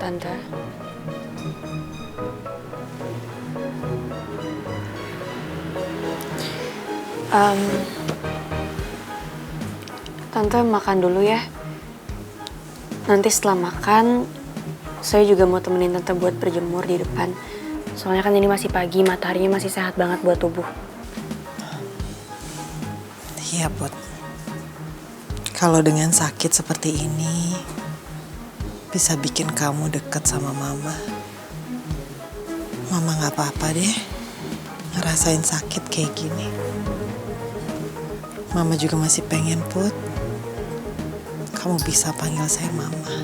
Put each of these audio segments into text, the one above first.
Tante. Tante makan dulu ya. Nanti setelah makan, saya juga mau temenin Tante buat berjemur di depan. Soalnya kan ini masih pagi, mataharinya masih sehat banget buat tubuh. Iya, Put. Kalau dengan sakit seperti ini, bisa bikin kamu deket sama Mama. Mama gak apa-apa deh ngerasain sakit kayak gini. Mama juga masih pengen, Put, kamu bisa panggil saya Mama.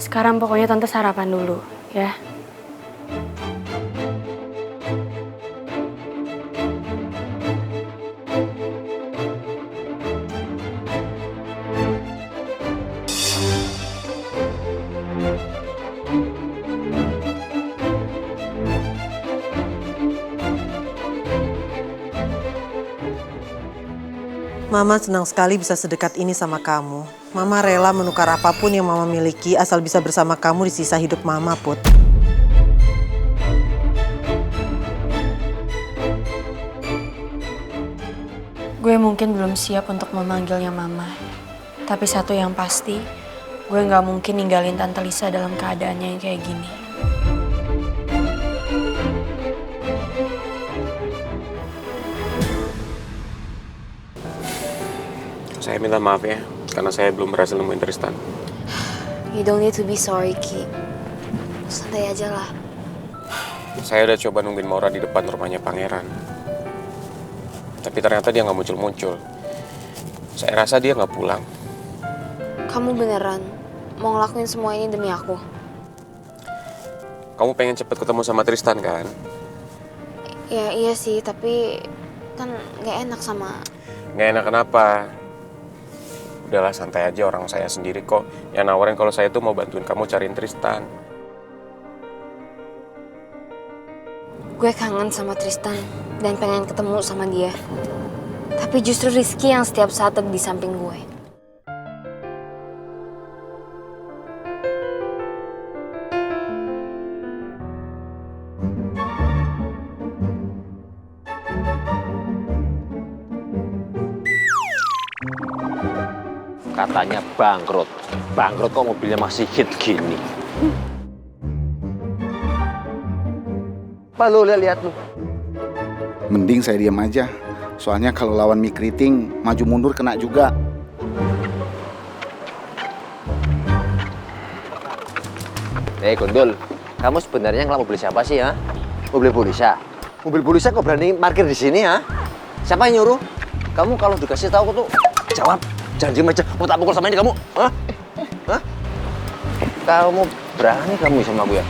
Sekarang pokoknya Tante sarapan dulu, ya. Mama senang sekali bisa sedekat ini sama kamu. Mama rela menukar apapun yang Mama miliki asal bisa bersama kamu di sisa hidup Mama, Put. Gue mungkin belum siap untuk memanggilnya Mama. Tapi satu yang pasti, gue gak mungkin ninggalin Tante Lisa dalam keadaannya yang kayak gini. Saya minta maaf ya, karena saya belum berhasil nemuin Tristan. You don't need to be sorry, Ki. Santai aja lah. Saya udah coba nungguin Maura di depan rumahnya Pangeran. Tapi ternyata dia nggak muncul-muncul. Saya rasa dia nggak pulang. Kamu beneran mau ngelakuin semua ini demi aku? Kamu pengen cepet ketemu sama Tristan kan? Ya iya sih, tapi kan gak enak sama... Nggak enak kenapa? Udahlah santai aja, orang saya sendiri kok yang nawarin kalau saya tuh mau bantuin kamu cariin Tristan. Gue kangen sama Tristan dan pengen ketemu sama dia. Tapi justru Rizky yang setiap saat ada di samping gue. Katanya bangkrut. Bangkrut kok mobilnya masih hit gini. Apa lu lihat lu? Mending saya diam aja. Soalnya kalau lawan mic keriting, maju mundur kena juga. Gundul, kamu sebenarnya ngelap mobil siapa sih ya? Mobil polisi. Mobil polisi kok berani parkir di sini ya? Siapa yang nyuruh? Kamu kalau dikasih tahu tuh jawab. Jangan diem aja, mau tak pukul sama ini kamu? Hah? Hah? Kamu berani kamu sama aku ya?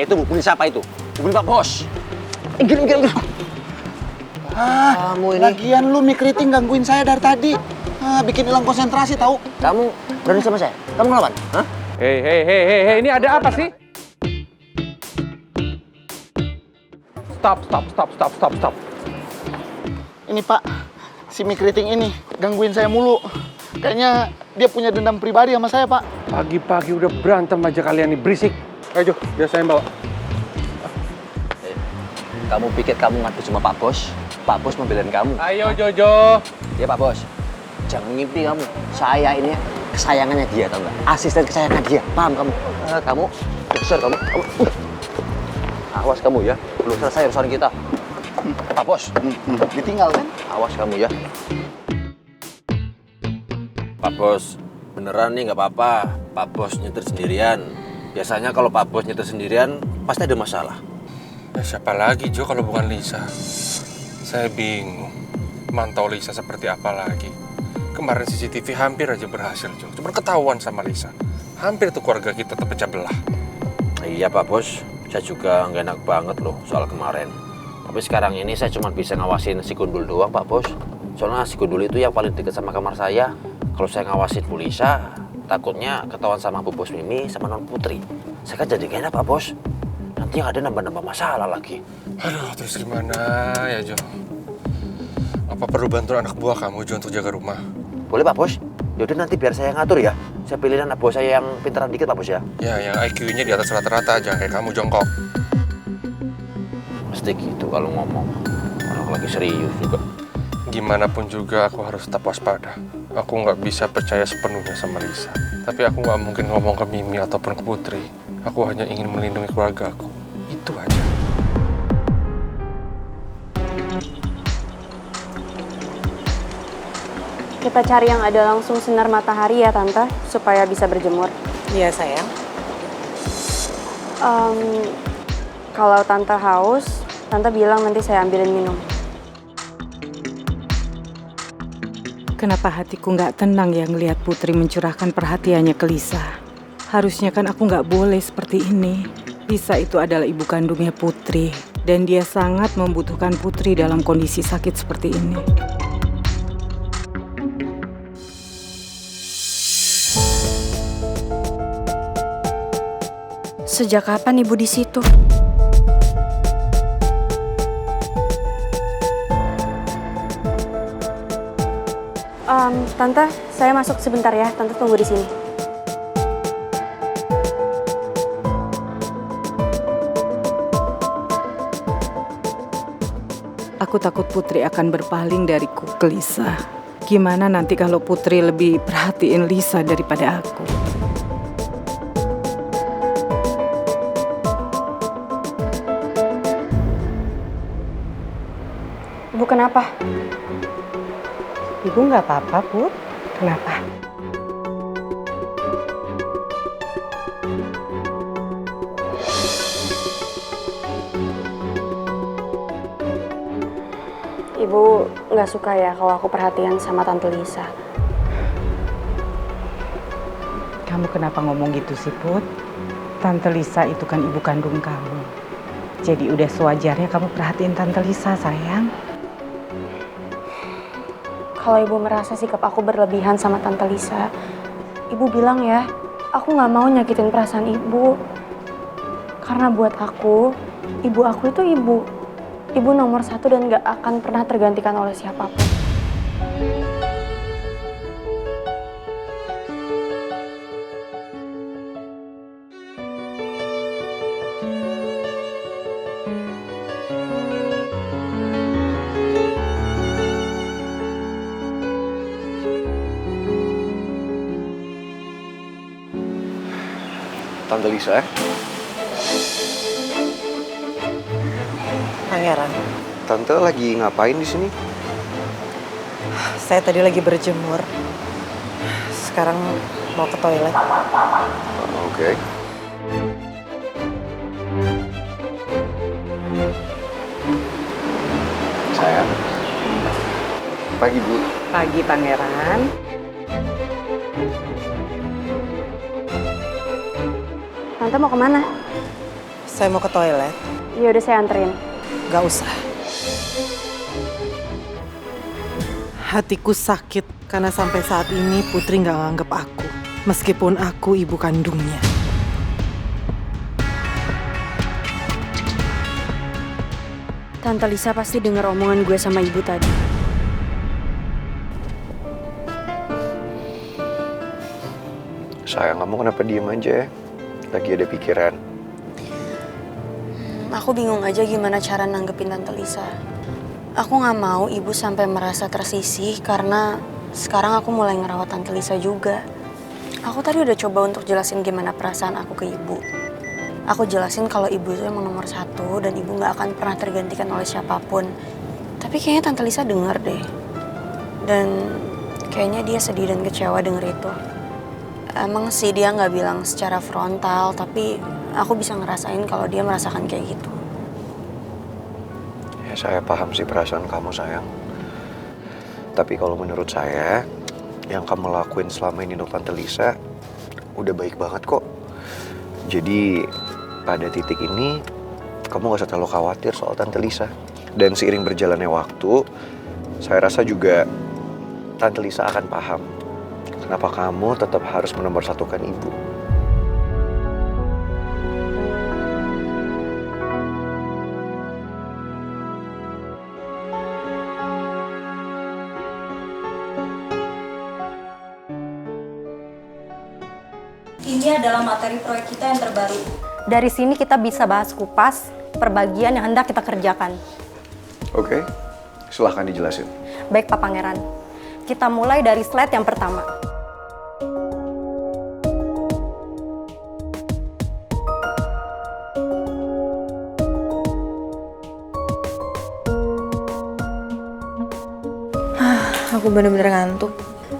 Itu mobil siapa itu? Mobil Pak Bos. Gini. Kamu ini. Lagian lu mic keriting gangguin saya dari tadi. Bikin hilang konsentrasi tahu. Kamu berani sama saya? Kamu ngelawan? Hah? Hei, ini ada apa sih? Stop. Ini Pak, si mic keriting ini gangguin saya mulu. Kayaknya dia punya dendam pribadi sama saya, Pak. Pagi-pagi udah berantem aja kalian nih, berisik. Ayo, biar saya yang bawa. Kamu pikir kamu ngadu sama Pak Bos? Pak Bos membelain kamu. Ayo, Jojo. Ya Pak Bos, jangan ngimpi kamu. Saya ini kesayangannya dia, tau nggak? Asisten kesayangan dia, paham kamu? Kamu, besar kamu. Awas kamu ya, belum selesai urusan kita. Pak Bos, Ditinggal kan? awas kamu ya. Pak Bos, beneran nih nggak apa-apa. Pak Bos nyetir sendirian. Biasanya kalau Pak Bos nyetir sendirian, pasti ada masalah. Ya, siapa lagi Jo kalau bukan Lisa? Saya bingung. Mantau Lisa seperti apa lagi? Kemarin CCTV hampir aja berhasil Jo. Cuma ketahuan sama Lisa. Hampir tuh keluarga kita terpecah belah. Iya Pak Bos, saya juga nggak enak banget loh soal kemarin. Tapi sekarang ini saya cuma bisa ngawasin si Gundul doang Pak Bos. Soalnya si Gundul itu yang paling dekat sama kamar saya. Kalau saya ngawasin Bu Lisa, takutnya ketahuan sama Bu Bos Mimi sama Non Putri. Saya kan jadi gak enak Pak Bos. Nanti yang ada nambah-nambah masalah lagi. Aduh, terus gimana ya, Jo? Apa perlu bantuan anak buah kamu, Jo, untuk jaga rumah? Boleh Pak Bos? Yaudah nanti biar saya ngatur ya. Saya pilih anak buah saya yang pintaran dikit Pak Bos ya. Ya, yang IQ-nya di atas rata-rata aja, kayak kamu jongkok. Mesti gitu kalau ngomong. Orang lagi serius juga. Gimana pun juga aku harus tetap waspada. Aku nggak bisa percaya sepenuhnya sama Lisa. Tapi aku nggak mungkin ngomong ke Mimi ataupun ke Putri. Aku hanya ingin melindungi keluarga aku. Itu aja. Kita cari yang ada langsung sinar matahari ya Tante, supaya bisa berjemur. Iya sayang. Kalau Tante haus, Tante bilang nanti saya ambilin minum. Kenapa hatiku nggak tenang ya ngelihat Putri mencurahkan perhatiannya ke Lisa? Harusnya kan aku nggak boleh seperti ini. Lisa itu adalah ibu kandungnya Putri, dan dia sangat membutuhkan Putri dalam kondisi sakit seperti ini. Sejak kapan ibu di situ? Tante, saya masuk sebentar ya. Tante tunggu di sini. Aku takut Putri akan berpaling dariku ke Lisa. Gimana nanti kalau Putri lebih perhatiin Lisa daripada aku? Ibu kenapa? Ibu nggak apa-apa, Put. Kenapa? Ibu nggak suka ya kalau aku perhatian sama Tante Lisa. Kamu kenapa ngomong gitu sih, Put? Tante Lisa itu kan ibu kandung kamu. Jadi udah sewajarnya kamu perhatiin Tante Lisa, sayang. Kalau ibu merasa sikap aku berlebihan sama Tante Lisa, ibu bilang ya, aku nggak mau nyakitin perasaan ibu. Karena buat aku, ibu aku itu ibu. Ibu nomor satu dan nggak akan pernah tergantikan oleh siapapun. Tante Lisa, Pangeran, Tante lagi ngapain di sini? saya tadi lagi berjemur. Sekarang mau ke toilet. Oke. Sayang. Pagi, Bu. Pagi, Pangeran. Tante mau kemana? Saya mau ke toilet. Ya udah saya anterin. Gak usah. Hatiku sakit karena sampai saat ini Putri gak nganggep aku. Meskipun aku ibu kandungnya. Tante Lisa pasti dengar omongan gue sama ibu tadi. Sayang, kamu kenapa diem aja? Lagi ada pikiran. Aku bingung aja gimana cara nanggepin Tante Lisa. Aku nggak mau ibu sampai merasa tersisih karena sekarang aku mulai ngerawat Tante Lisa juga. Aku tadi udah coba untuk jelasin gimana perasaan aku ke ibu. Aku jelasin kalau ibu itu emang nomor satu dan ibu nggak akan pernah tergantikan oleh siapapun. Tapi kayaknya Tante Lisa denger deh. Dan kayaknya dia sedih dan kecewa denger itu. Emang sih dia nggak bilang secara frontal, tapi aku bisa ngerasain kalau dia merasakan kayak gitu. Ya, saya paham sih perasaan kamu, sayang. Tapi kalau menurut saya, yang kamu lakuin selama ini untuk Tante Lisa udah baik banget kok. Jadi pada titik ini kamu gak usah terlalu khawatir soal Tante Lisa. Dan seiring berjalannya waktu, Saya rasa juga Tante Lisa akan paham kenapa kamu tetap harus menomorsatukan ibu. Ini adalah materi proyek kita yang terbaru. Dari sini kita bisa bahas kupas perbagian yang hendak kita kerjakan. Oke, silahkan dijelasin. Baik Pak Pangeran, kita mulai dari slide yang pertama. Aku bener-bener ngantuk.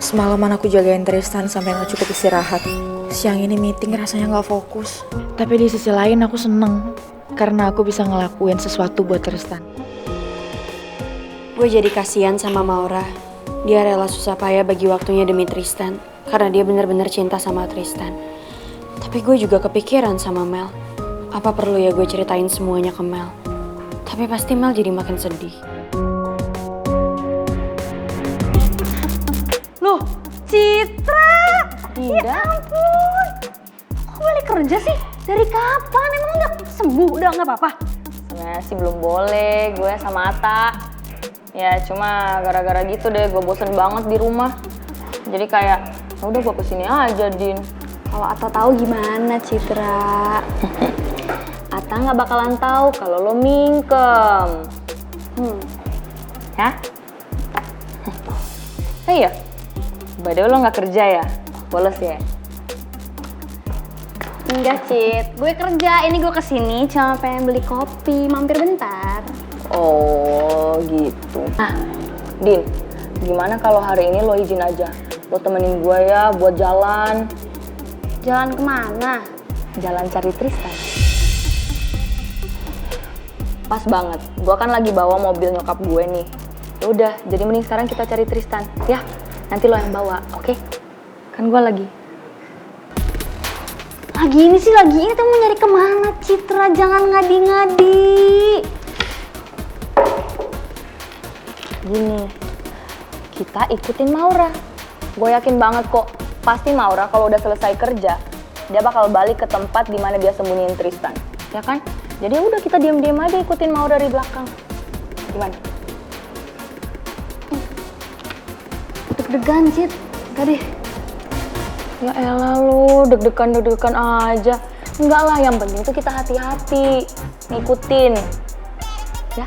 Semalaman aku jagain Tristan sampai gak cukup istirahat. Siang ini meeting rasanya gak fokus. Tapi di sisi lain aku seneng karena aku bisa ngelakuin sesuatu buat Tristan. Gue jadi kasihan sama Maura. Dia rela susah payah bagi waktunya demi Tristan karena dia benar-benar cinta sama Tristan. Tapi gue juga kepikiran sama Mel. Apa perlu ya gue ceritain semuanya ke Mel? Tapi pasti Mel jadi makin sedih. Loh, Citra! Ya ampun! Kok balik kerja sih? Dari kapan? Emang udah sembuh? Udah nggak apa-apa? Sebenarnya sih belum boleh, gue sama Ata. Ya cuma gara-gara gitu deh, gue bosen banget di rumah. Jadi kayak, udah gue kesini aja, Din. Kalau Ata tahu gimana, Citra? Ata nggak bakalan tahu kalau lo mingkem. Hah? Iya? By the way, lo nggak kerja ya? Bolos ya? Enggak, Cit. Gue kerja. Ini gue kesini cuma pengen beli kopi. Mampir bentar. Oh gitu. Nah, Din, gimana kalau hari ini lo izin aja? Lo temenin gue ya buat jalan. Jalan kemana? Jalan cari Tristan. Pas banget, gue kan lagi bawa mobil nyokap gue nih. Udah, jadi mending sekarang kita cari Tristan, ya? Nanti lo yang bawa, oke? Kan gue lagi. Lagi ini sih, lagi ini. Tuh mau nyari kemana, Citra? Jangan ngadi-ngadi. Gini, kita ikutin Maura. Gue yakin banget kok, pasti Maura kalau udah selesai kerja, dia bakal balik ke tempat di mana dia sembunyiin Tristan, ya kan? Jadi udah kita diam-diam aja ikutin Maura dari belakang. Gimana? Deg-degan, Cit. Enggak deh. Ya elah lu, deg-degan aja. Enggak lah, yang penting tuh kita hati-hati. Ngikutin. Ya.